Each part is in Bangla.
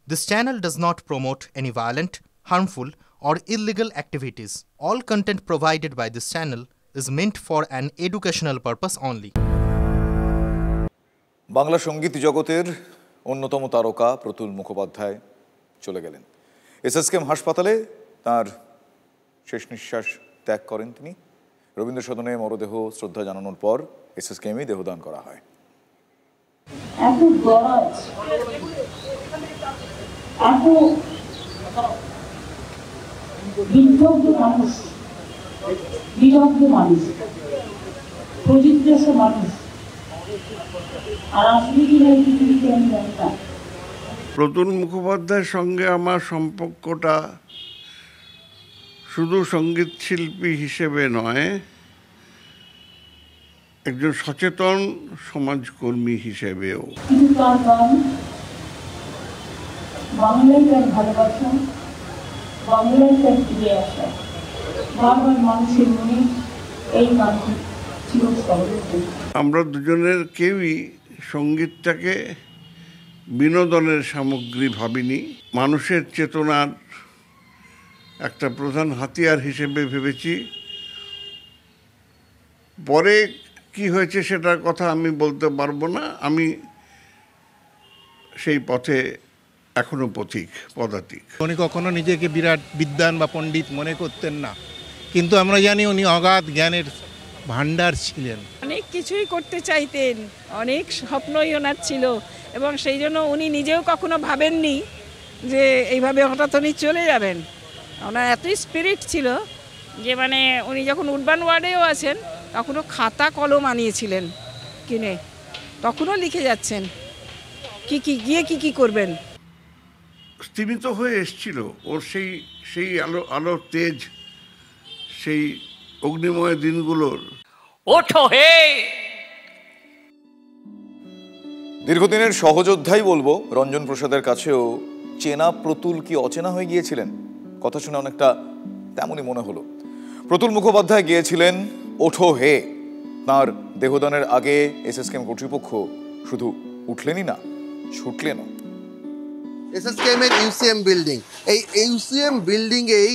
This channel does not promote any violent, harmful, or illegal activities. All content provided by this channel is meant for an educational purpose only. Bangla সঙ্গীত জগতের অন্যতম তারকা প্রতুল মুখোপাধ্যায় চলে গেলেন। এসএসকেএম হাসপাতালে তার শেষ নিঃশ্বাস ত্যাগ করেন তিনি। রবীন্দ্র সদনে মরদেহ শ্রদ্ধা জানানোর পর এসএসকেএমই দেহদান করা হয়। প্রতুল মুখোপাধ্যায়ের সঙ্গে আমার সম্পর্কটা শুধু সঙ্গীত শিল্পী হিসেবে নয়, একজন সচেতন সমাজকর্মী হিসেবেও। আমরা দুজনের কেউই সঙ্গীতটাকে বিনোদনের সামগ্রী ভাবিনি, মানুষের চেতনার একটা প্রধান হাতিয়ার হিসেবে ভেবেছি। পরে কি হয়েছে সেটার কথা আমি বলতে পারবো না। আমি সেই পথে এখনো পদাতিক। উনি কখনো নিজেকে বিরাট বিদ্বান বা পণ্ডিত মনে করতেন না, কিন্তু আমরা জানি উনি অগাধ জ্ঞানের ভান্ডার ছিলেন। অনেক কিছুই করতে চাইতেন, অনেক স্বপ্নই ওনার ছিল, এবং সেই জন্য উনি নিজেও কখনো ভাবেননি যে এইভাবে হঠাৎ উনি চলে যাবেন। ওনার এতই স্পিরিট ছিল যে মানে উনি যখন উডবান ওয়ার্ডেও আছেন তখনও খাতা কলম আনিয়েছিলেন কিনে, তখনও লিখে যাচ্ছেন কি করবেন। স্তীমিত হয়ে এসছিল ওর সেই আলোর তেজ, সেই অগ্নিময় দিনগুলোর। ওঠো হে! দীর্ঘদিনের সহযোদ্ধাই বলবো, রঞ্জন প্রসাদের কাছেও চেনা প্রতুল কি অচেনা হয়ে গিয়েছিলেন? কথা শুনে অনেকটা তেমনই মনে হলো। প্রতুল মুখোপাধ্যায় গিয়েছিলেন ওঠো হে। তাঁর দেহদানের আগে এসএসকেএম কর্তৃপক্ষ শুধু উঠলেনই না, ছুটলেনও। এসএসকেএম এর ইউসিএম বিল্ডিং, এই ইউসিএম বিল্ডিং এই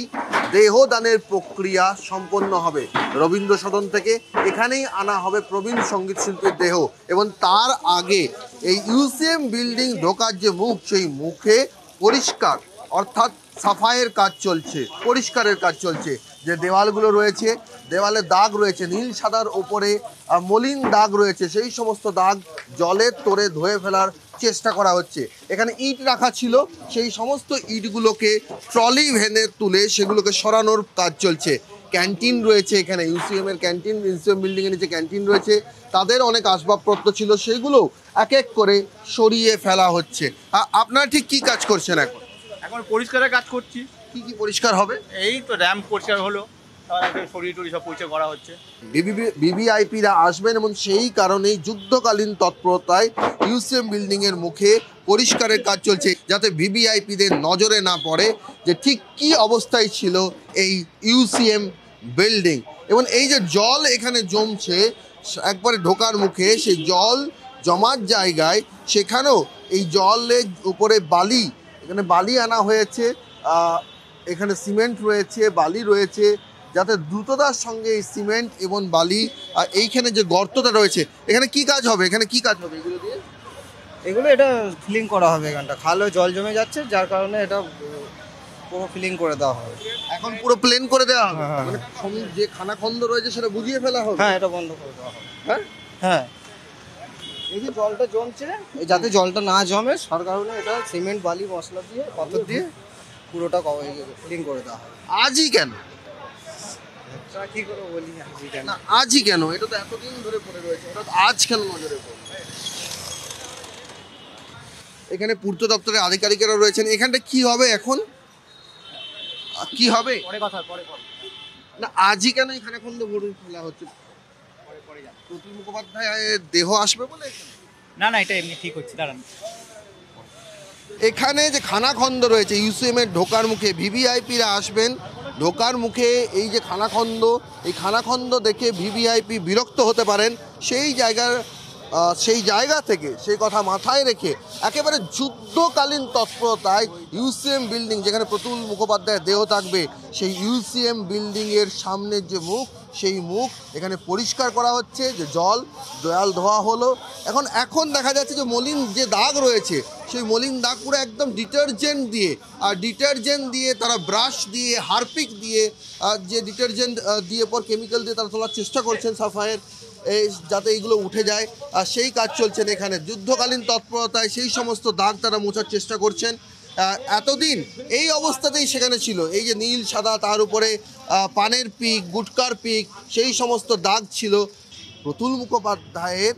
দেহদানের প্রক্রিয়া সম্পন্ন হবে রবীন্দ্র সদন থেকে। এখানেই আনা হবে প্রবীণ সঙ্গীত শিল্পীর দেহ, এবং তার আগে এই ইউসিএম বিল্ডিং ঢোকার যে মুখ, সেই মুখে পরিষ্কার অর্থাৎ সাফাইয়ের কাজ চলছে, পরিষ্কারের কাজ চলছে। যে দেওয়ালগুলো রয়েছে, দেওয়ালে দাগ রয়েছে, নীল সাদার ওপরে মলিন দাগ রয়েছে, সেই সমস্ত দাগ জলের তোড়ে ধুয়ে ফেলার চেষ্টা করা হচ্ছে। এখানে ইট রাখা ছিল, সেই সমস্ত ইটগুলোকে ট্রলি ভ্যানে তুলে সেগুলোকে সরানোর কাজ চলছে। ক্যান্টিন রয়েছে এখানে, ইউসিএম এর ক্যান্টিন, ইউসিএম বিল্ডিংয়ের নিচে ক্যান্টিন রয়েছে, তাদের অনেক আসবাবপত্র ছিল, সেগুলো এক এক করে সরিয়ে ফেলা হচ্ছে। আপনারা ঠিক কি কাজ করছেন এখন? এখন পরিষ্কারের কাজ করছি। কি পরিষ্কার হবে? এই তো র্যাম্প পরিষ্কার হলো, শরীর টরি সব পরিষ্কার করা হচ্ছে। ভিভিআইপিরা আসবেন, এবং সেই কারণেই যুদ্ধকালীন তৎপরতায় ইউসিএম বিল্ডিং এর মুখে পরিষ্কারের কাজ চলছে, যাতে ভিভিআইপিদের নজরে না পড়ে যে ঠিক কি অবস্থায় ছিল এই ইউসিএম বিল্ডিং। এবং এই যে জল এখানে জমছে একবারে ঢোকার মুখে, সেই জল জমার জায়গায় সেখানেও এই জলের উপরে বালি, এখানে বালি আনা হয়েছে, এখানে সিমেন্ট রয়েছে, বালি রয়েছে, যাতে দ্রুততার সঙ্গে এই সিমেন্ট এবং বালি, এইখানে যে গর্তটা রয়েছে, এখানে কি কাজ হবে? এখানে কি কাজ হবে এগুলো দিয়ে? এগুলো এটা ফিলিং করা হবে। এখানটা খালে জল জমে যাচ্ছে, যার কারণে এটা পুরো ফিলিং করে দেওয়া হবে। এখন পুরো প্লেন করে দেওয়া হবে, মানে যে খানাখন্দ রয়েছে সেটা বুঝিয়ে ফেলা হবে। হ্যাঁ, এটা বন্ধ করে দেওয়া হবে। হ্যাঁ, এই যে জলটা জমছে, যাতে জলটা না জমে, তার কারণে এটা সিমেন্ট, বালি, মশলা দিয়ে, পাথর দিয়ে পুরোটা ফিলিং করে দেওয়া হবে। আজই কেন? কি করে বলি আজই কেন? না, আজই কেন? এটা তো এতদিন ধরে পড়ে রয়েছে, এটা আজ কেন নজরে পড়লো? এখানে পূর্ত দপ্তরের আধিকারিকেরা রয়েছেন। এখানটা কি হবে এখন? কি হবে? না, আজই কেন এই খানাখন্দ ভরে ফেলা হচ্ছে? প্রতুল মুখোপাধ্যায়ের দেহ আসবে বলে? না, এটা এমনি ঠিক হচ্ছে, দাঁড়ান। এখানে যে খানাখন্দ রয়েছে ইউসিএম এর ঢোকার মুখে, ভিভিআইপিরা আসবেন, ঢোকার মুখে এই যে খানাখন্দ, এই খানাখন্দ দেখে ভিভিআইপি বিরক্ত হতে পারেন, সেই জায়গার সেই জায়গা থেকে সেই কথা মাথায় রেখে একেবারে যুদ্ধকালীন তৎপরতায় ইউসিএম বিল্ডিং, যেখানে প্রতুল মুখোপাধ্যায়ের দেহ থাকবে, সেই ইউসিএম বিল্ডিংয়ের সামনের যে মুখ, সেই মুখ এখানে পরিষ্কার করা হচ্ছে, যে দেয়াল ধোয়া হলো। এখন দেখা যাচ্ছে যে মলিন যে দাগ রয়েছে, সেই মলিন দাগ পুরো একদম ডিটারজেন্ট দিয়ে তারা ব্রাশ দিয়ে, হারপিক দিয়ে, যে ডিটারজেন্ট দিয়ে পর কেমিক্যাল দিয়ে তারা তোলার চেষ্টা করছেন সাফাইয়ের, যাতে এইগুলো উঠে যায়। আর সেই কাজ চলছেন এখানে যুদ্ধকালীন তৎপরতায়, সেই সমস্ত দাগ তারা মোছার চেষ্টা করছেন। এতদিন এই অবস্থাতেই সেখানে ছিল, এই যে নীল সাদা, তার উপরে পানের পিক, গুটকার পিক, সেই সমস্ত দাগ ছিল। প্রতুল মুখোপাধ্যায়ের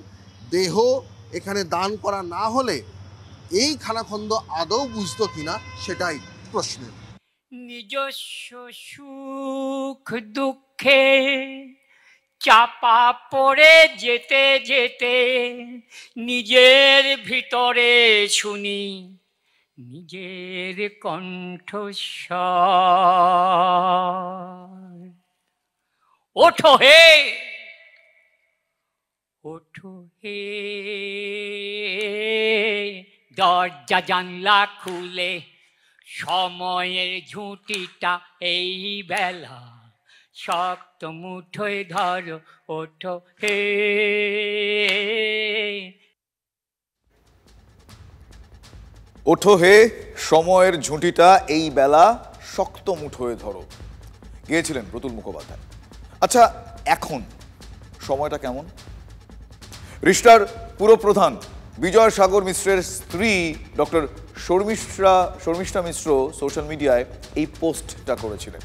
দেহ এখানে দান করা না হলে এই খানাখন্দ আদৌ বুঝতো কিনা সেটাই প্রশ্ন। নিজস্ব সুখ দুঃখে চাপা পড়ে যেতে যেতে নিজের ভিতরে শুনি নিজের কণ্ঠস্বর। ওঠো হে, ওঠো হে, দরজা জানলা খুলে সময়ের ঝুঁটিটা এই বেলা শক্ত মুঠোয় ধরো। ওঠো হে, ওঠো হে, সময়ের ঝুঁটিটা এই বেলা শক্ত মুঠোয় ধরো, গিয়েছিলেন প্রতুল মুখোপাধ্যায়। আচ্ছা, এখন সময়টা কেমন? রিষ্টার পুরপ্রধান বিজয় সাগর মিশ্রের স্ত্রী ডক্টর শর্মিষ্ঠা মিশ্র সোশ্যাল মিডিয়ায় এই পোস্টটা করেছিলেন।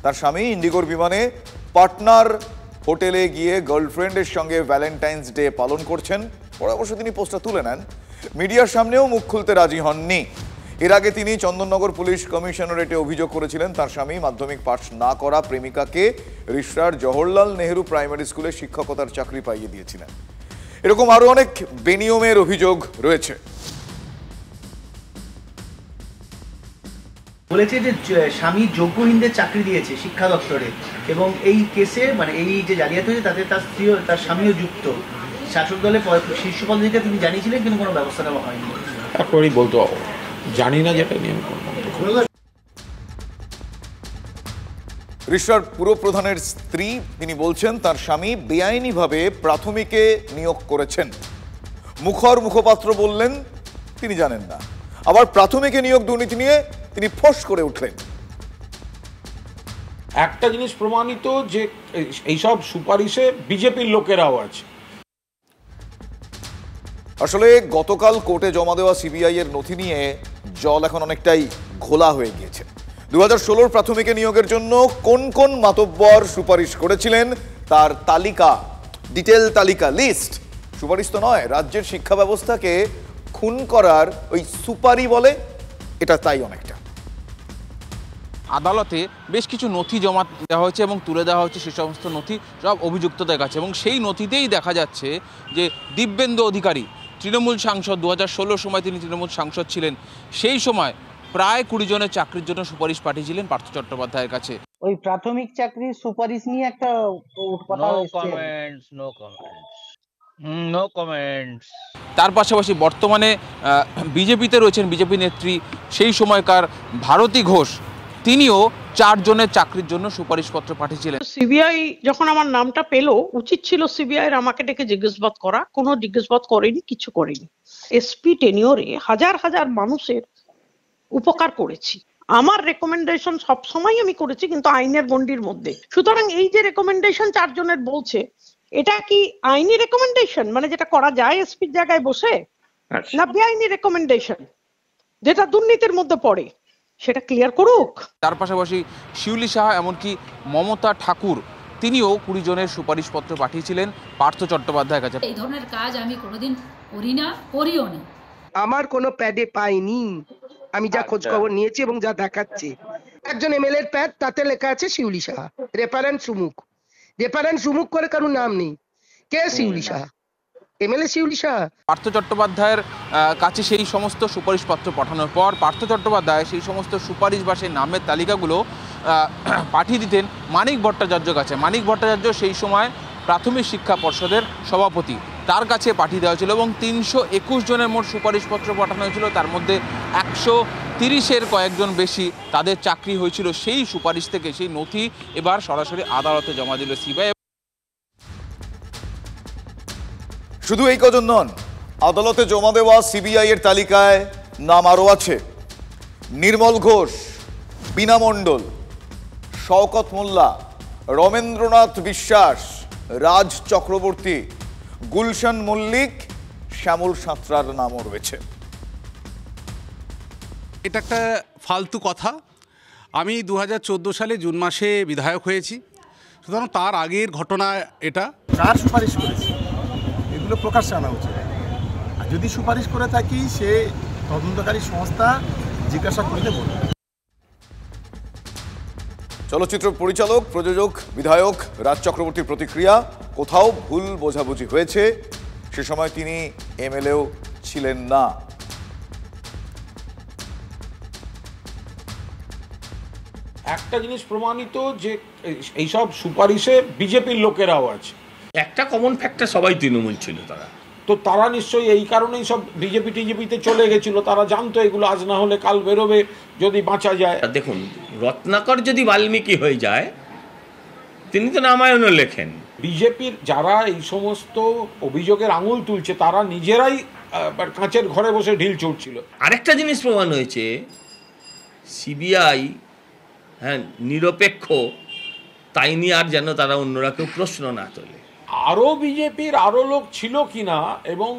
তার স্বামী ইন্ডিগোর বিমানে পাটনার হোটেলে গিয়ে গার্লফ্রেন্ডের সঙ্গে ভ্যালেন্টাইন্স ডে পালন করছেন। পরে অবশ্য তিনি পোস্টটা তুলে নেন, মিডিয়ার সামনেও মুখ খুলতে রাজি হননি। এর আগে তিনি চন্দননগর পুলিশ কমিশনারেটে অভিযোগ করেছিলেন তার স্বামী মাধ্যমিক পাশ না করা প্রেমিকাকে রিষ্টার জওহরলাল নেহেরু প্রাইমারি স্কুলে শিক্ষকতার চাকরি পাইয়ে দিয়েছিলেন। এরকম আরো অনেক বেনিয়মের অভিযোগ রয়েছে। বলেছে যে স্বামী যোগ্যহীনদের চাকরি দিয়েছে শিক্ষা দপ্তরে, এবং এই কেসে মানে এই যে জালিয়াতি হয়েছে তাতে তার স্ত্রী, তার স্বামীও যুক্ত। শাসক দলের শীর্ষ পদে তিনি জানিয়েছিলেন, কিন্তু কোনো ব্যবস্থা নেওয়া হয়নি। তারপরেই বলতো জানি না, যেটা নিয়ে রিষ্টার পুরপ্রধানের স্ত্রী তিনি বলছেন তার স্বামী বেআইনিভাবে প্রাথমিকে নিয়োগ করেছেন। মুখপাত্র বললেন তিনি জানেন না। আবার প্রাথমিকে নিয়োগ দুর্নীতি নিয়ে তিনি ফোঁস করে উঠলেন। একটা জিনিস প্রমাণিত যে এইসব সুপারিশে বিজেপির লোকেরাও আছে। আসলে গতকাল কোর্টে জমা দেওয়া সিবিআই এর নথি নিয়ে জল এখন অনেকটাই ঘোলা হয়ে গিয়েছে। 2016 প্রাথমিকে নিয়োগের জন্য কোন কোন মাতব্বর সুপারিশ করেছিলেন তার তালিকা, ডিটেল তালিকা, লিস্ট। সুপারিশ তো নয়, রাজ্যের শিক্ষা ব্যবস্থাকে খুন করার ওই সুপারি বলে, এটা তাই অনেকটা। আদালতে বেশ কিছু নথি জমা দেওয়া হয়েছে এবং তুলে দেওয়া হচ্ছে সে সমস্ত নথি সব অভিযুক্তদের কাছে, এবং সেই নথিতেই দেখা যাচ্ছে যে দিব্যেন্দু অধিকারী তৃণমূল সাংসদ, 2016 সময় তিনি তৃণমূল সাংসদ ছিলেন, সেই সময় প্রায় 20 জনের চাকরির জন্য সুপারিশ পাঠিয়েছিলেন পার্থ চট্টোপাধ্যায়ের কাছে। ওই প্রাথমিক চাকরির সুপারিশ নিয়ে একটা কথা হচ্ছে। No comments. তার পাশাপাশি বর্তমানে বিজেপিতে রয়েছেন বিজেপি নেত্রী সেই সময়কার ভারতী ঘোষ, তিনিও 4 জনের চাকরির জন্য সুপারিশপত্র পাঠিয়েছিলেন। সিবিআই যখন আমার নামটা পেলো, উচিত ছিল সিবিআই আমাকে ডেকে জিজ্ঞাসাবাদ করা, কোনো জিজ্ঞাসাবাদ করেনি, কিছু করেনি। এসপি টেনিওরে হাজার হাজার মানুষের উপকার করেছি, আমার রেকমেন্ডেশন সবসময় আমি করেছি, কিন্তু আইনের গণ্ডির মধ্যে। সুতরাং এই যে রেকমেন্ডেশন 4 জনের বলছে, এটা কি আইনি রেকমেন্ডেশন, মানে যেটা করা যায় এসপির জায়গায় বসে, না বেআইনি রেকমেন্ডেশন যেটা দুর্নীতির মধ্যে পড়ে, সেটা ক্লিয়ার করুক। তার পাশাপাশি শিউলি সাহা, এমনকি মমতা ঠাকুর, তিনিও 20 জনের সুপারিশপত্র পাঠিয়েছিলেন পার্থ চট্টোপাধ্যায়ের কাছে। এই ধরনের কাজ আমি কোনোদিন করি না, করিও না। আমার কোনো প্যাডে পাইনি, আমি যা খোঁজ খবর নিয়েছি এবং যা দেখাচ্ছে, একজন এমএলএ এর প্যাড, তাতে লেখা আছে শিউলি সাহা, রেফারেন্স সুমুখ করে কারোর নাম নেই। কে শিউলি সাহা? এমএলএ শিউলি সাহা। পার্থ চট্টোপাধ্যায়ের কাছে সেই সমস্ত সুপারিশপত্র পাঠানোর পর পার্থ চট্টোপাধ্যায় সেই সমস্ত সুপারিশ বা সেই নামের তালিকাগুলো পাঠিয়ে দিতেন মানিক ভট্টাচার্যের কাছে। মানিক ভট্টাচার্য সেই সময় প্রাথমিক শিক্ষা পর্ষদের সভাপতি, তার কাছে পাঠিয়ে দেওয়া হয়েছিল এবং 321 জনের মোট সুপারিশপত্র পাঠানো হয়েছিল। তার মধ্যে 130-এর কয়েকজন বেশি তাদের চাকরি হয়েছিল। সেই সুপারিশ থেকে সেই নথি এবার সরাসরি আদালতে জমা দিল সিবিআই। শুধু এই কজন নন, আদালতে জমা দেওয়া সিবিআই এর তালিকায় নাম আরও আছে। নির্মল ঘোষ, বীণা মণ্ডল, শওকত মোল্লা, রমেন্দ্রনাথ বিশ্বাস, রাজ চক্রবর্তী, গুলশান মল্লিক, শ্যামল সাঁতরার নামও রয়েছে। এটা একটা ফালতু কথা। আমি 2014 সালে জুন মাসে বিধায়ক হয়েছি, সুতরাং তার আগের ঘটনা এটা। কার সুপারিশ করেছে এগুলো প্রকাশ্যে আনা উচিত। আর যদি সুপারিশ করে থাকি সে তদন্তকারী সংস্থা জিজ্ঞাসা করতে বলবে। চলচ্চিত্র পরিচালক, প্রযোজক, বিধায়ক রাজ চক্রবর্তীর প্রতিক্রিয়া, কোথাও ভুল বোঝাবুঝি হয়েছে, সে সময় তিনি এমএলএও ছিলেন না। একটা জিনিস প্রমাণিত যে এইসব সুপারিশে বিজেপির লোকেরাও আছে। একটা কমন ফ্যাক্টর, সবাই তৃণমূল ছিল তারা। তো তারা নিশ্চয়ই এই কারণেই সব টিজেপিতে চলে গেছিল। তারা জানতো এগুলো আজ না হলে কাল বেরোবে, যদি বাঁচা যায়। দেখুন, রত্নাকর যদি বাল্মীকি হয়ে যায়, তিনি তো রামায়ণও লেখেন। বিজেপির যারা এই সমস্ত অভিযোগের আঙুল তুলছে তারা নিজেরাই কাঁচের ঘরে বসে ঢিল ছুটছিল। আরেকটা জিনিস প্রমাণ হয়েছে, সিবিআই নিরপেক্ষ, তাই নিয়ে আর যেন তারা অন্যরা কেউ প্রশ্ন না তোলে। আরও বিজেপির আরও লোক ছিল কিনা এবং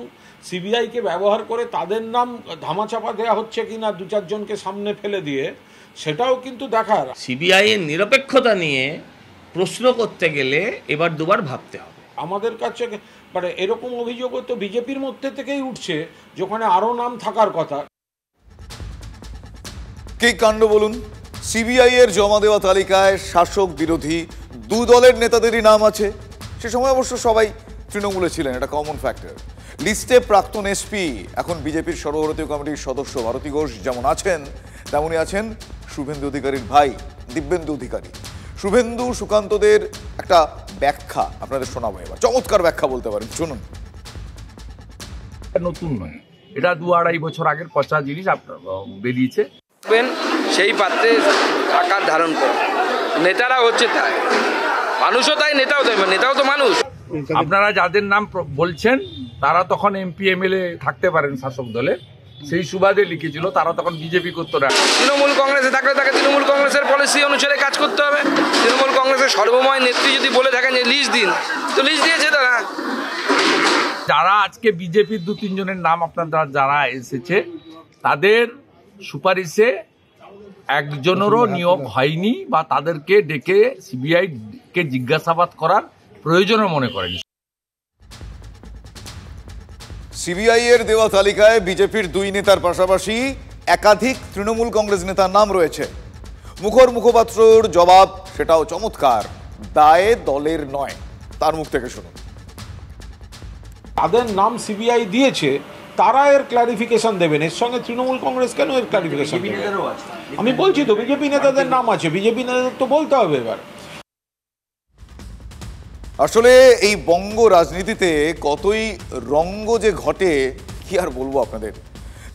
সিবিআইকে ব্যবহার করে তাদের নাম ধামাচাপা দেওয়া হচ্ছে কিনা 2-4 জনকে সামনে ফেলে দিয়ে, সেটাও কিন্তু দেখার। সিবিআই এর নিরপেক্ষতা নিয়ে প্রশ্ন করতে গেলে এবার দুবার ভাবতে হবে। আমাদের কাছে মানে এরকম অভিযোগও তো বিজেপির মধ্যে থেকেই উঠছে, যেখানে আরও নাম থাকার কথা। কি কাণ্ড বলুন! সিবিআই এর জমা দেওয়া তালিকায় শাসক বিরোধী দু দলের নেতাদেরই নাম আছে। সে সময় অবশ্য সবাই তৃণমূলে ছিলেন, এটা কমন ফ্যাক্টর। লিস্টে প্রাক্তন এসপি, এখন বিজেপির সর্বভারতীয় কমিটির সদস্য ভারতী ঘোষ যেমন আছেন, তেমনই আছেন শুভেন্দু অধিকারীর ভাই দিব্যেন্দু অধিকারী। শুভেন্দু সুকান্তদের একটা ব্যাখ্যা আপনাদের শোনাবো এবার, চমৎকার ব্যাখ্যা বলতে পারেন, শুনুন। নতুন নয়, এটা 2-2.5 বছর আগের পচা জিনিস বেরিয়েছে। সেই পাত্রে আকার ধারণ করে নেতারা হচ্ছে তাই, মানুষও তাই, নেতাও তাই, নেতাও তো মানুষ। আপনারা যাদের নাম বলছেন তারা তখন এমপি এমএলএ থাকতে পারেন শাসক দলে, সেই সুবাদে লিখেছিল। তারা তখন বিজেপি করতো না। তৃণমূল কংগ্রেসে থাকলে তাকে তৃণমূল কংগ্রেসের পলিসি অনুসারে কাজ করতে হবে। তৃণমূল কংগ্রেসের সর্বময় নেত্রী যদি বলে থাকেন যে লিস্ট দিন, তো লিস্ট দিয়েছে তারা। যারা আজকে বিজেপির 2-3 জনের নাম আপনারা যারা এসেছে, তাদের সুপারিশে একজনেরও নিয়োগ হয়নি বা তাদেরকে ডেকে সিবিআই কে জিজ্ঞাসাবাদ করার প্রয়োজনও মনে করেনি। সিবিআই এর দেওয়া তালিকায় বিজেপির 2 নেতার পাশাপাশি একাধিক তৃণমূল কংগ্রেস নেতার নাম রয়েছে। মুখপাত্রর জবাব সেটাও চমৎকার, দায়ে দলের নয়। তার মুখ থেকে শুনুন। তাদের নাম সিবিআই দিয়েছে, তারা এর ক্লারিফিকেশন দেবেন। এর সঙ্গে তৃণমূল কংগ্রেস কেন এর ক্লারিফিকেশন দেবে? আমি বলছি তো বিজেপি নেতাদের নাম আছে, বিজেপি নেতাদের তো বলতে হবে। এবার আসলে এই বঙ্গ রাজনীতিতে কতই রঙ্গ যে ঘটে, কি আর বলবো আপনাদের।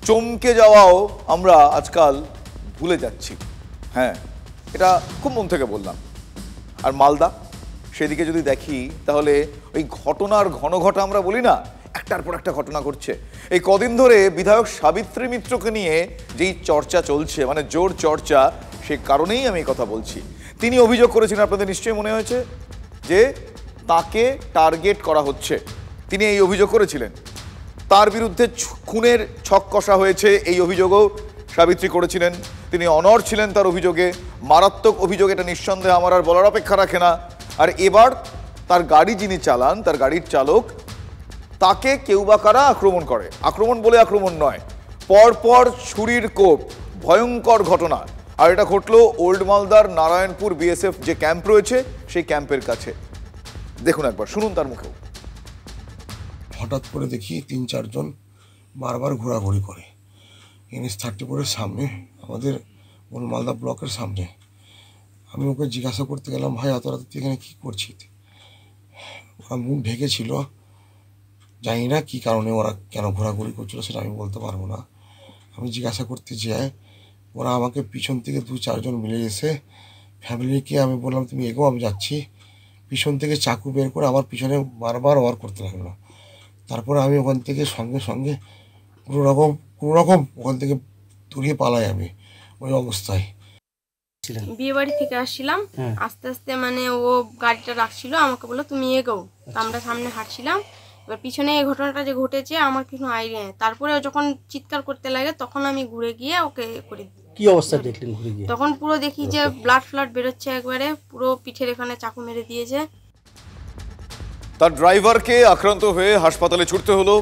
চমকে যাওয়াও আমরা আজকাল ভুলে যাচ্ছি। হ্যাঁ, এটা খুব মন থেকে বললাম। আর মালদা, সেদিকে যদি দেখি তাহলে ওই ঘটনার ঘন ঘটা আমরা বলি না, একটার পর একটা ঘটনা ঘটছে। এই কদিন ধরে বিধায়ক সাবিত্রী মিত্রকে নিয়ে যেই চর্চা চলছে, মানে জোর চর্চা, সে কারণেই আমি এই কথা বলছি। তিনি অভিযোগ করেছিলেন, আপনাদের নিশ্চয়ই মনে হয়েছে, যে তাকে টার্গেট করা হচ্ছে। তিনি এই অভিযোগ করেছিলেন। তার বিরুদ্ধে খুনের ছক কষা হয়েছে, এই অভিযোগও সাবিত্রী করেছিলেন। তিনি অনড় ছিলেন তার অভিযোগে, মারাত্মক অভিযোগ, এটা নিঃসন্দেহে আমার আর বলার অপেক্ষা রাখে না। আর এবার তার গাড়ি যিনি চালান, তার গাড়ির চালক, তাকে কেউ বা কারা আক্রমণ করে। আক্রমণ বলে আক্রমণ নয়, পরপর ছুরির কোপ, ভয়ঙ্কর ঘটনা। আর এটা ঘটলো ওল্ড মালদার নারায়ণপুর বিএসএফ যে ক্যাম্প রয়েছে, সেই ক্যাম্পের কাছে। দেখুন একবার, শুনুন তার মুখেও। হঠাৎ করে দেখি 3-4 জন বারবার ঘোরাঘুরি করে NH-34-এর সামনে, আমাদের ওল্ড মালদা ব্লকের সামনে। আমি ওকে জিজ্ঞাসা করতে গেলাম, ভাই এত রাতে তুই এখানে কী করছিস? ওরা মুখ ঢেকেছিল, জানি না কী কারণে ওরা কেন ঘোরাঘুরি করছিল সেটা আমি বলতে পারবো না। আমি জিজ্ঞাসা করতে যাই, ওরা আমাকে পিছন থেকে 2-4 জন মিলে এসে ফ্যামিলিকে আমি বললাম তুমি এগো আমি যাচ্ছি, পিছন থেকে চাকু বের করে আমার পিছনে বারবার ওয়ার করতে লাগলো। তারপরে আমি ওখান থেকে সঙ্গে সঙ্গে কোনো রকম ওখান থেকে দূরিয়ে পালাই আমি ওই অবস্থায়। বিয়ে বাড়ি থেকে আসছিলাম, আস্তে আস্তে মানে ও গাড়িটা রাখছিল, আমাকে বললো তুমি এগো। আমরা সামনে হাঁটছিলাম, এবার পিছনে এই ঘটনাটা যে ঘটেছে আমার কিছু আইডিয়া নেই। তারপরে ও যখন চিৎকার করতে লাগে তখন আমি ঘুরে গিয়ে ওকে করে দিই। কি অবস্থা দেখলেন ঘুরে গিয়ে? তখন পুরো দেখি যে ব্লাড ফ্লাড বেরোচ্ছে, একবারে পুরো পিঠের এখানে চাকু মেরে দিয়েছে। তার ড্রাইভারকে আক্রান্ত হয়ে হাসপাতালে ছুটতে হলো,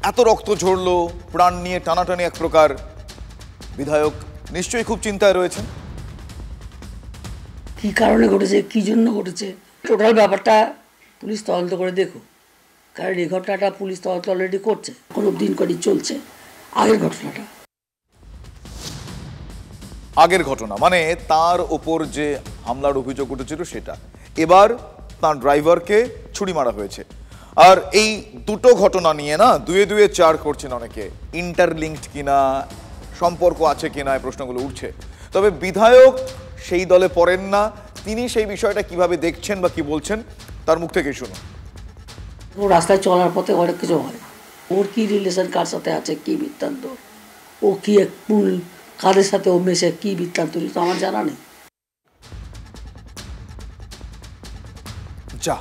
এত রক্ত ঝরলো, প্রাণ নিয়ে টানাটানি এক প্রকার। বিধায়ক নিশ্চয়ই খুব চিন্তায় রয়েছেন। কি কারণে ঘটেছে, কি জন্য ঘটেছে, টোটাল ব্যাপারটা পুলিশ তদন্ত করে দেখো। কারণ এই ঘটনাটা পুলিশ তদন্ত অলরেডি করছে, কোনো দিন করে চলছে। আগের ঘটনাটা আগের ঘটনা মানে তার ওপর যে হামলার অভিযোগ উঠেছিল সেটা, এবার তার ড্রাইভারকে ছুরি মারা হয়েছে। আর এই দুটো ঘটনা নিয়ে না দুয়ে দুয়ে চার করছেন অনেকে, ইন্টারলিঙ্কড কিনা, সম্পর্ক আছে কিনা এই প্রশ্নগুলো উঠছে। তবে বিধায়ক সেই দলে পড়েন না, তিনি সেই বিষয়টা কিভাবে দেখছেন বা কি বলছেন তার মুখ থেকেই শুনুন। ও রাস্তায় চলার পথে অনেক কিছু হয়, ওর কি রিলেশন কার সাথে আছে, কি বৃত্তান্ত, ও কি এক পুল কাদের সাথে ও মেশে, কি বৃত্তান্ত তো আমার জানা নেই। যা,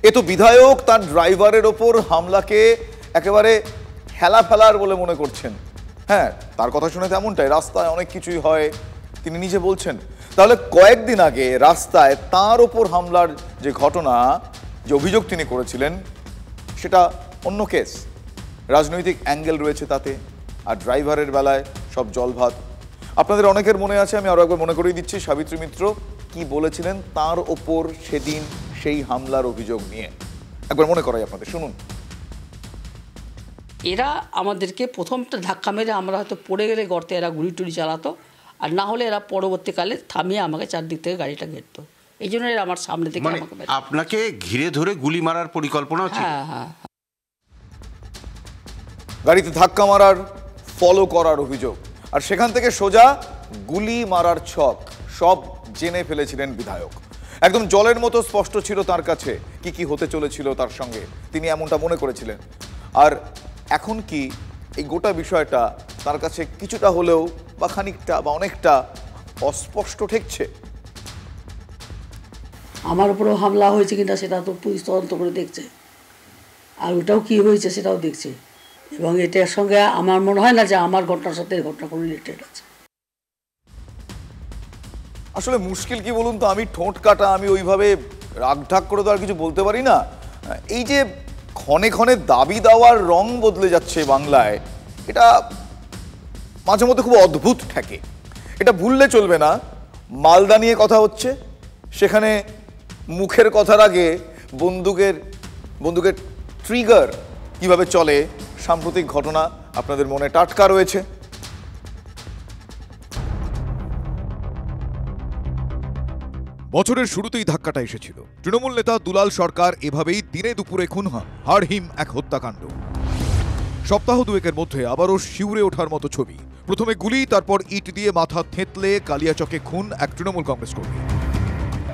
এ তো বিধায়ক তার ড্রাইভারের ওপর হামলাকে একেবারে হেলা ফেলার বলে মনে করছেন। হ্যাঁ, তার কথা শুনে তেমনটাই, রাস্তায় অনেক কিছুই হয় তিনি নিজে বলছেন। তাহলে কয়েকদিন আগে রাস্তায় তার ওপর হামলার যে ঘটনা, যে অভিযোগ তিনি করেছিলেন, সেটা অন্য কেস, রাজনৈতিক অ্যাঙ্গেল রয়েছে তাতে। আর ড্রাইভারের বেলায় সব জলভাত। আপনাদের অনেকের মনে আছে, আমি আরও একবার মনে করিয়ে দিচ্ছি, সাবিত্রী মিত্র কি বলেছিলেন তার ওপর সেদিন সেই হামলার অভিযোগ নিয়ে। একবার মনে করাই আপনাদের, শুনুন। এরা আমাদেরকে প্রথমটা ধাক্কা মেরে আমরা হয়তো পড়ে গেলে গর্তে এরা গুলি টুলি চালাতো, আর না হলে এরা পরবর্তীকালে থামিয়ে আমাকে চারদিক থেকে গাড়িটা ঘেরতো। এই জন্য এরা আমার সামনে থেকে আপনাকে ঘিরে ধরে গুলি মারার পরিকল্পনা ছিল। হ্যাঁ হ্যাঁ, গাড়িতে ধাক্কা মারার, ফলো করার অভিযোগ, আর সেখান থেকে সোজা গুলি মারার ছক, সব জেনে ফেলেছিলেন বিধায়ক। একদম জলের মতো স্পষ্ট ছিল তার কাছে কি কি হতে চলেছিল তার সঙ্গে, তিনি এমনটা মনে করেছিলেন। আর এখন কি এই গোটা বিষয়টা তার কাছে কিছুটা হলেও বা খানিকটা বা অনেকটা অস্পষ্ট ঠেকছে। আমার উপরেও হামলা হয়েছে কিনা সেটা তো পুলিশ তদন্ত করে দেখছে, আর ওটাও কি হয়েছে সেটাও দেখছে। এবং এটার সঙ্গে আমার মনে হয় না যে আমার ঘটনার সাথে এই ঘটনা কোনো রিলেটেড আছে। আসলে মুশকিল কি বলুন তো, আমি ঠোঁট কাটা, আমি ওইভাবে রাগঢাক করে তো আর কিছু বলতে পারি না। এই যে ক্ষণে ক্ষণে দাবি দেওয়ার রং বদলে যাচ্ছে বাংলায়, এটা মাঝে মধ্যে খুব অদ্ভুত ঠেকে। এটা ভুললে চলবে না। মালদা নিয়ে কথা হচ্ছে, সেখানে মুখের কথার আগে বন্দুকের ট্রিগার কিভাবে চলে, সাম্প্রতিক ঘটনা আপনাদের মনে টাটকা রয়েছে। বছরের শুরুতেই ধাক্কাটা এসেছিল। তৃণমূল নেতা দুলাল সরকার এভাবেই দিনে দুপুরে খুন হন, হাড়হিম এক হত্যাকাণ্ড। সপ্তাহ দুয়েকের মধ্যে আবারও শিউরে ওঠার মতো ছবি। প্রথমে গুলি, তারপর ইট দিয়ে মাথা থেঁতলে কালিয়াচকে খুন এক তৃণমূল কংগ্রেস কর্মী।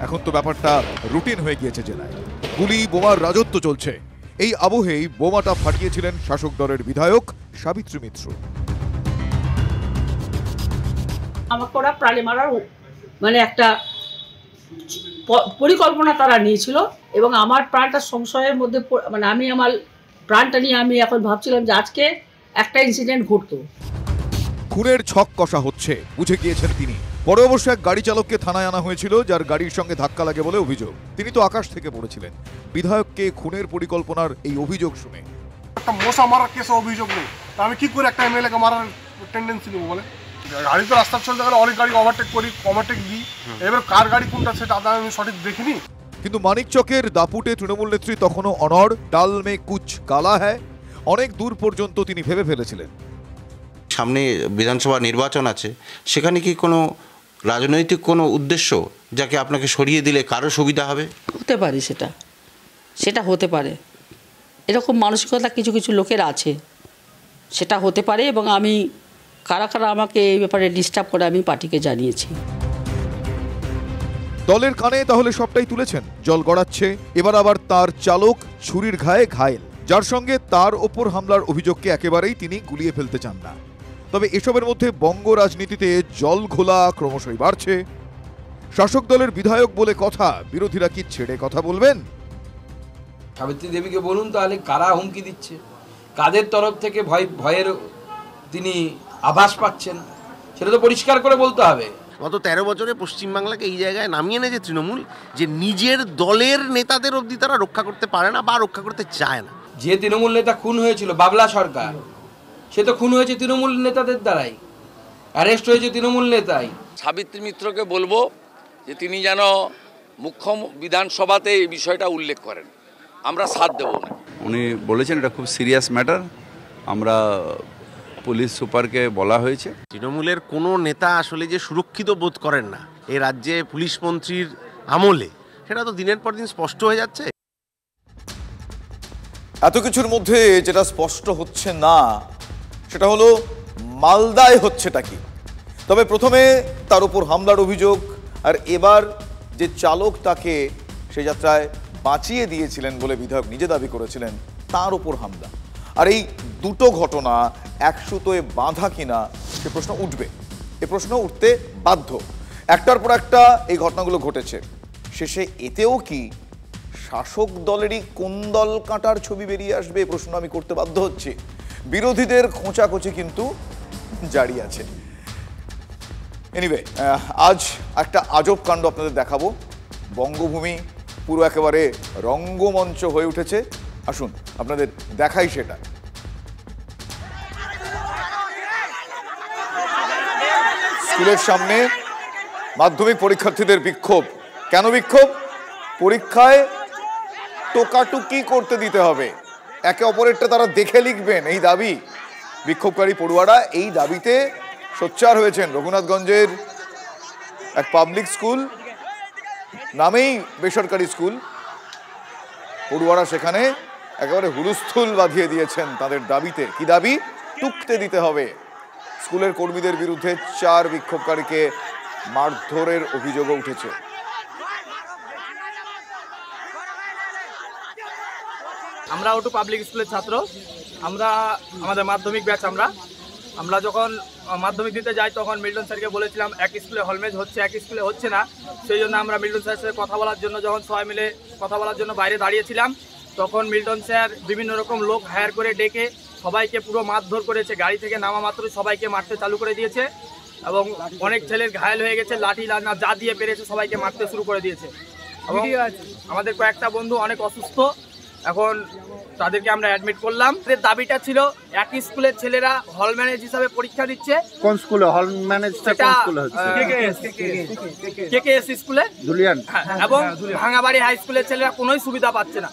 এখন তো ব্যাপারটা রুটিন হয়ে গিয়েছে জেলায়, গুলি বোমার রাজত্ব চলছে। এই আবহেই বোমাটা ফাটিয়েছিলেন শাসক দলের বিধায়ক সাবিত্রী মিত্র। আমাকে ওরা প্রাণে মারার মানে একটা পরিকল্পনা তারা নিয়েছিল, এবং আমার প্রাণটা সংশয়ের মধ্যে, মানে আমি আমার প্রাণটা নিয়ে আমি এখন ভাবছিলাম যে আজকে একটা ইনসিডেন্ট ঘটতো। খুনের ছক কষা হচ্ছে বুঝে গিয়েছেন তিনি। পরে অবশ্য এক গাড়ি চালককে থানায় আনা হয়েছিল, যার গাড়ির সঙ্গে ধাক্কা লাগে বলে অভিযোগ। তিনি তো আকাশ থেকে পড়েছিলেন। বিধায়ককে খুনের পরিকল্পনার এই অভিযোগ শুনে একটা মশা মারার কেসে অভিযোগ নেই, আমি কি করে একটা এমএলএ কে মারার টেন্ডেন্সি নেবো বলে? গাড়ি তো রাস্তা চলতে গেলে অনেক গাড়ি ওভারটেক দিই, এবার কার গাড়ি কোনটা সেটা আমি সঠিক দেখিনি। কিন্তু মানিকচকের দাপুটে তৃণমূল নেত্রী তখনও অনড়, ডাল মে কুচ কালা হ্যায়, অনেক দূর পর্যন্ত তিনি ভেবে ফেলেছিলেন। সামনে বিধানসভা নির্বাচন আছে, সেখানে কি কোনো রাজনৈতিক কোনো উদ্দেশ্য যাকে আপনাকে সরিয়ে দিলে কারো সুবিধা হবে? হতে পারে, সেটা হতে পারে, এরকম মানসিকতা কিছু কিছু লোকের আছে, সেটা হতে পারে। এবং আমি কারা কারা আমাকে এই ব্যাপারে ডিস্টার্ব করে আমি পার্টিকে জানিয়েছি। দলের কানে তাহলে সবটাই তুলেছেন। জল গড়াচ্ছে, এবার আবার তার চালক ছুরির ঘায়ে ঘায়েল, যার সঙ্গে তার ওপর হামলার অভিযোগকে একেবারেই তিনি গুলিয়ে ফেলতে চান না। তবে এসবের মধ্যে বঙ্গ রাজনীতিতে জল ঘোলা ক্রমশই বাড়ছে। শাসক দলের বিধায়ক বলে কথা, বিরোধীরা কি ছেড়ে কথা বলবেন? সাবিত্রী দেবীকে বলুন তাহলে কারা হুমকি দিচ্ছে, কাদের তরফ থেকে ভয়ের তিনি আভাস পাচ্ছেন, সেটা তো পরিষ্কার করে বলতে হবে। গত 13 বছরে পশ্চিমবাংলাকে এই জায়গায় নামিয়ে এনেছে তৃণমূল, যে নিজের দলের নেতাদের অবধি তারা রক্ষা করতে পারে না বা রক্ষা করতে চায় না। যে তৃণমূল নেতা খুন হয়েছিল বাবলা সরকার, সে তো খুন হয়েছে তৃণমূল নেতাদের দ্বারাই, অ্যারেস্ট হয়েছে তৃণমূল নেতাই। সাবিত্রী মিত্রকে বলবো যে তিনি যেন মুখ্য বিধানসভাতে এই বিষয়টা উল্লেখ করেন, আমরা সাথ দেব না। উনি বলেছেন এটা খুব সিরিয়াস ম্যাটার, আমরা পুলিশ সুপারকে বলা হয়েছে। তৃণমূলের কোনো নেতা আসলে যে সুরক্ষিত বোধ করেন না এই রাজ্যে পুলিশ মন্ত্রীর আমলে, সেটা তো দিনের পর দিন স্পষ্ট হয়ে যাচ্ছে। এত কিছুর মধ্যে যেটা স্পষ্ট হচ্ছে না সেটা হলো মালদায় হচ্ছেটা কি। তবে প্রথমে তার উপর হামলার অভিযোগ, আর এবার যে চালক তাকে সে যাত্রায় বাঁচিয়ে দিয়েছিলেন বলে বিধায়ক নিজে দাবি করেছিলেন, তার উপর হামলা। আর এই দুটো ঘটনা এক সুতোয় বাঁধা কিনা সে প্রশ্ন উঠবে, এ প্রশ্ন উঠতে বাধ্য। একটার পর একটা এই ঘটনাগুলো ঘটেছে, শেষে এতেও কি শাসক দলেরই কোন দল কাঁটার ছবি বেরিয়ে আসবে, এই প্রশ্ন আমি করতে বাধ্য হচ্ছি। বিরোধীদের খোঁচাখুচি কিন্তু জারি আছে। এনিওয়ে, আজ একটা আজব কাণ্ড আপনাদের দেখাবো। বঙ্গভূমি পুরো একেবারে রঙ্গমঞ্চ হয়ে উঠেছে। আসুন আপনাদের দেখাই সেটা। স্কুলের সামনে মাধ্যমিক পরীক্ষার্থীদের বিক্ষোভ। কেন বিক্ষোভ? পরীক্ষায় টোকাটুকি করতে দিতে হবে, একে অপরেরটা তারা দেখে লিখবেন, এই দাবি। বিক্ষোভকারী পড়ুয়ারা এই দাবিতে সোচ্চার হয়েছেন। রঘুনাথগঞ্জের এক পাবলিক স্কুল, নামেই বেসরকারি স্কুল, পড়ুয়ারা সেখানে একেবারে হুলস্থুল বাঁধিয়ে দিয়েছেন তাদের দাবিতে। কি দাবি? টুকতে দিতে হবে। স্কুলের কর্মীদের বিরুদ্ধে 4 বিক্ষোভকারীকে মারধরের অভিযোগও উঠেছে। আমরা ওটু পাবলিক স্কুলের ছাত্র, আমরা আমাদের মাধ্যমিক ব্যাচ। আমরা যখন মাধ্যমিক দিতে যাই তখন মিল্টন স্যারকে বলেছিলাম এক স্কুলে হলমেজ হচ্ছে, এক স্কুলে হচ্ছে না। সেই জন্য আমরা মিল্টন স্যারের সাথে কথা বলার জন্য যখন সবাই মিলে কথা বলার জন্য বাইরে দাঁড়িয়েছিলাম, তখন মিল্টন স্যার বিভিন্ন রকম লোক হায়ার করে ডেকে সবাইকে পুরো মারধর করেছে। গাড়ি থেকে নামা মাত্রই সবাইকে মারতে চালু করে দিয়েছে এবং অনেক ছেলের ঘায়েল হয়ে গেছে। লাঠি যা দিয়ে পেরেছে সবাইকে মারতে শুরু করে দিয়েছে। এবং আমাদের কয়েকটা বন্ধু অনেক অসুস্থ, এখন তাদেরকে আমরা অ্যাডমিট করলাম। দাবিটা ছিল একই স্কুলের ছেলেরা হল ম্যানেজ হিসাবে পরীক্ষা দিচ্ছে। কোন স্কুলে হল ম্যানেজটা কোন স্কুলে হচ্ছে? কেকেএস স্কুলে, জুলিয়ান। এবং ভাঙাবাড়ি হাই স্কুলের ছেলেরা কোনোই সুবিধা পাচ্ছে না।